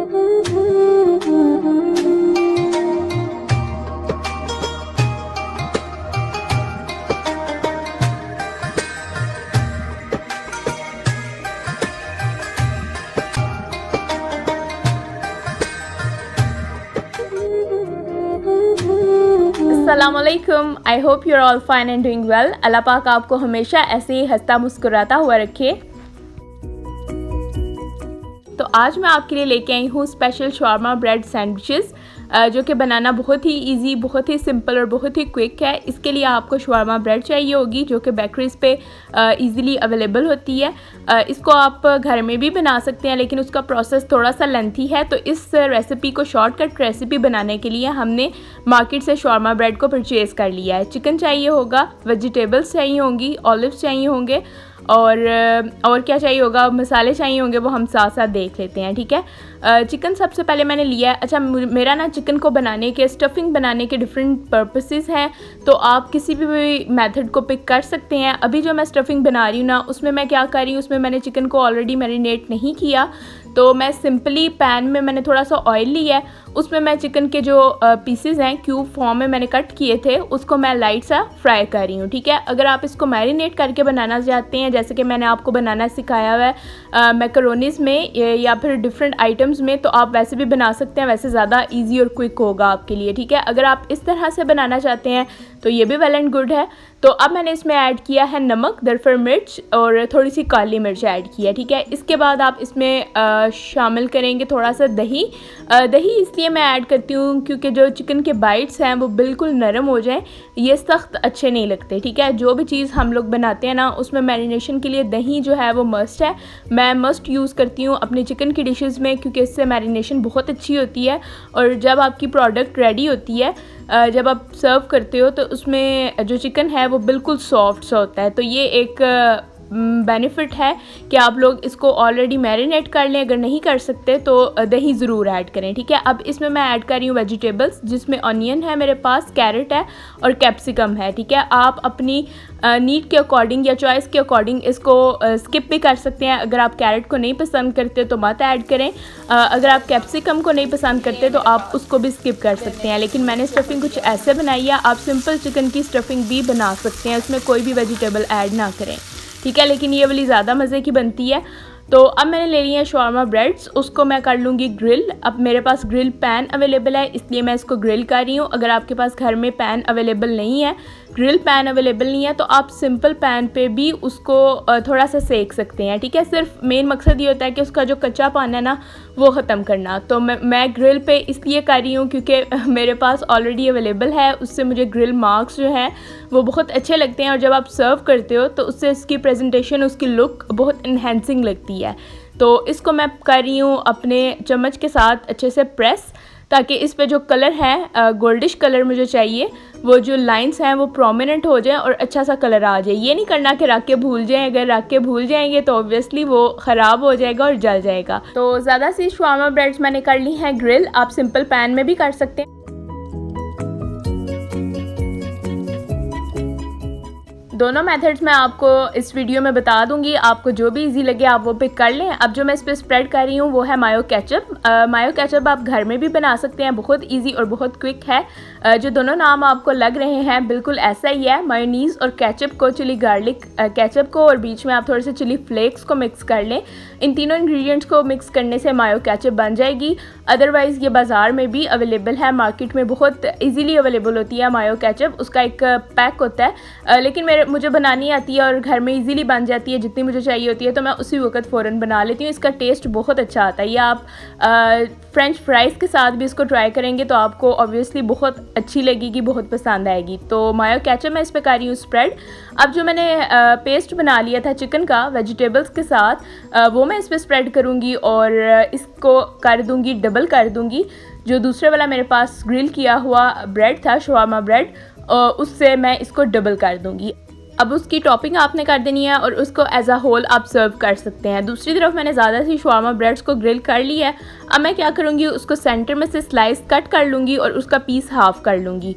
अस्सलामुअलैकुम, I hope you are all fine and doing well. अल्लाह पाक आपको हमेशा ऐसे ही हंसता मुस्कुराता हुआ रखे। तो आज मैं आपके लिए लेके आई हूँ स्पेशल शवारमा ब्रेड सैंडविचेस, जो कि बनाना बहुत ही इजी, बहुत ही सिंपल और बहुत ही क्विक है। इसके लिए आपको शवारमा ब्रेड चाहिए होगी, जो कि बेकरीज़ पे इजीली अवेलेबल होती है। इसको आप घर में भी बना सकते हैं, लेकिन उसका प्रोसेस थोड़ा सा लेंथी है। तो इस रेसिपी को शॉर्टकट रेसिपी बनाने के लिए हमने मार्केट से शवारमा ब्रेड को परचेज़ कर लिया है। चिकन चाहिए होगा, वेजिटेबल्स चाहिए होंगी, ऑलिव्स चाहिए होंगे और क्या चाहिए होगा, मसाले चाहिए होंगे, वो हम साथ साथ देख लेते हैं, ठीक है। चिकन सबसे पहले मैंने लिया है। अच्छा, मेरा ना चिकन को बनाने के, स्टफिंग बनाने के डिफरेंट पर्पसेस हैं, तो आप किसी भी मेथड को पिक कर सकते हैं। अभी जो मैं स्टफिंग बना रही हूँ ना, उसमें मैं क्या कर रही हूँ, उसमें मैंने चिकन को ऑलरेडी मैरिनेट नहीं किया, तो मैं सिंपली पैन में मैंने थोड़ा सा ऑयल लिया है, उसमें मैं चिकन के जो पीसेस हैं क्यूब फॉर्म में मैंने कट किए थे, उसको मैं लाइट सा फ्राई कर रही हूँ, ठीक है। अगर आप इसको मैरिनेट करके बनाना चाहते हैं, जैसे कि मैंने आपको बनाना सिखाया हुआ है मैकरोनीज़ में या फिर डिफरेंट आइटम्स में, तो आप वैसे भी बना सकते हैं, वैसे ज़्यादा ईजी और क्विक होगा आपके लिए, ठीक है। अगर आप इस तरह से बनाना चाहते हैं तो ये भी वेल एंड गुड है। तो अब मैंने इसमें ऐड किया है नमक, दरफर मिर्च और थोड़ी सी काली मिर्च ऐड की है, ठीक है। इसके बाद आप इसमें शामिल करेंगे थोड़ा सा दही। दही इसलिए मैं ऐड करती हूँ क्योंकि जो चिकन के बाइट्स हैं वो बिल्कुल नरम हो जाएं, ये सख्त अच्छे नहीं लगते, ठीक है। जो भी चीज़ हम लोग बनाते हैं ना, उसमें मैरिनेशन के लिए दही जो है वो मस्ट है। मैं मस्ट यूज़ करती हूँ अपने चिकन की डिशेज़ में, क्योंकि इससे मैरिनेशन बहुत अच्छी होती है। और जब आपकी प्रोडक्ट रेडी होती है, जब आप सर्व करते हो, तो उसमें जो चिकन है वो बिल्कुल सॉफ्ट सा होता है। तो ये एक बेनिफिट है कि आप लोग इसको ऑलरेडी मैरिनेट कर लें। अगर नहीं कर सकते तो दही ज़रूर ऐड करें, ठीक है। अब इसमें मैं ऐड कर रही हूँ वेजिटेबल्स, जिसमें ऑनियन है मेरे पास, कैरेट है और कैप्सिकम है, ठीक है। आप अपनी नीड के अकॉर्डिंग या चॉइस के अकॉर्डिंग इसको स्किप भी कर सकते हैं। अगर आप कैरेट को नहीं पसंद करते तो मत ऐड करें, अगर आप कैप्सिकम को नहीं पसंद करते तो आप उसको भी स्किप कर सकते हैं। लेकिन मैंने स्टफिंग कुछ ऐसे बनाई है, आप सिंपल चिकन की स्टफिंग भी बना सकते हैं, उसमें कोई भी वेजिटेबल ऐड ना करें, ठीक है। लेकिन ये वाली ज़्यादा मज़े की बनती है। तो अब मैंने ले ली है शवारमा ब्रेड्स, उसको मैं कर लूँगी ग्रिल। अब मेरे पास ग्रिल पैन अवेलेबल है, इसलिए मैं इसको ग्रिल कर रही हूँ। अगर आपके पास घर में पैन अवेलेबल नहीं है, ग्रिल पैन अवेलेबल नहीं है, तो आप सिंपल पैन पे भी उसको थोड़ा सा सेक सकते हैं, ठीक है। सिर्फ मेन मकसद ये होता है कि उसका जो कच्चा पान है ना, वो ख़त्म करना। तो मैं ग्रिल पे इसलिए कर रही हूँ क्योंकि मेरे पास ऑलरेडी अवेलेबल है, उससे मुझे ग्रिल मार्क्स जो हैं वो बहुत अच्छे लगते हैं, और जब आप सर्व करते हो तो उससे उसकी प्रेजेंटेशन, उसकी लुक बहुत इन्हेंसिंग लगती है। तो इसको मैं कर रही हूँ अपने चम्मच के साथ अच्छे से प्रेस, ताकि इस पे जो कलर है गोल्डिश कलर मुझे चाहिए, वो जो लाइंस हैं वो प्रोमिनेंट हो जाए और अच्छा सा कलर आ जाए। ये नहीं करना कि रख के भूल जाएं, अगर रख के भूल जाएंगे तो ऑब्वियसली वो ख़राब हो जाएगा और जल जाएगा। तो ज़्यादा सी शवारमा ब्रेड्स मैंने कर ली हैं ग्रिल, आप सिंपल पैन में भी कर सकते हैं। दोनों मेथड्स मैं आपको इस वीडियो में बता दूंगी, आपको जो भी इजी लगे आप वो पिक कर लें। अब जो मैं इस पर स्प्रेड कर रही हूँ वो है मायो केचप। मायो केचप आप घर में भी बना सकते हैं, बहुत इजी और बहुत क्विक है। जो दोनों नाम आपको लग रहे हैं बिल्कुल ऐसा ही है। मायोनीज़ और केचप को, चिली गार्लिक केचप को, और बीच में आप थोड़े से चिली फ्लेक्स को मिक्स कर लें। इन तीनों इंग्रेडिएंट्स को मिक्स करने से मायो केचप बन जाएगी। अदरवाइज़ ये बाज़ार में भी अवेलेबल है, मार्केट में बहुत ईजीली अवेलेबल होती है मायो केचप। उसका एक पैक होता है, लेकिन मुझे बनानी आती है और घर में इजीली बन जाती है, जितनी मुझे चाहिए होती है, तो मैं उसी वक्त फ़ौरन बना लेती हूँ। इसका टेस्ट बहुत अच्छा आता है। या आप फ्रेंच फ्राइज़ के साथ भी इसको ट्राई करेंगे तो आपको ऑब्वियसली बहुत अच्छी लगेगी, बहुत पसंद आएगी। तो मायो केचप मैं इस पर कर रही हूँ स्प्रेड। अब जो मैंने पेस्ट बना लिया था चिकन का वेजिटेबल्स के साथ, वो मैं इस पर स्प्रेड करूँगी और इसको कर दूँगी, डबल कर दूँगी। जो दूसरे वाला मेरे पास ग्रिल किया हुआ ब्रेड था, शवारमा ब्रेड, उससे मैं इसको डबल कर दूँगी। अब उसकी टॉपिंग आपने कर देनी है और उसको एज अ होल आप सर्व कर सकते हैं। दूसरी तरफ मैंने ज़्यादा सी शवारमा ब्रेड्स को ग्रिल कर ली है। अब मैं क्या करूँगी, उसको सेंटर में से स्लाइस कट कर लूँगी और उसका पीस हाफ़ कर लूँगी।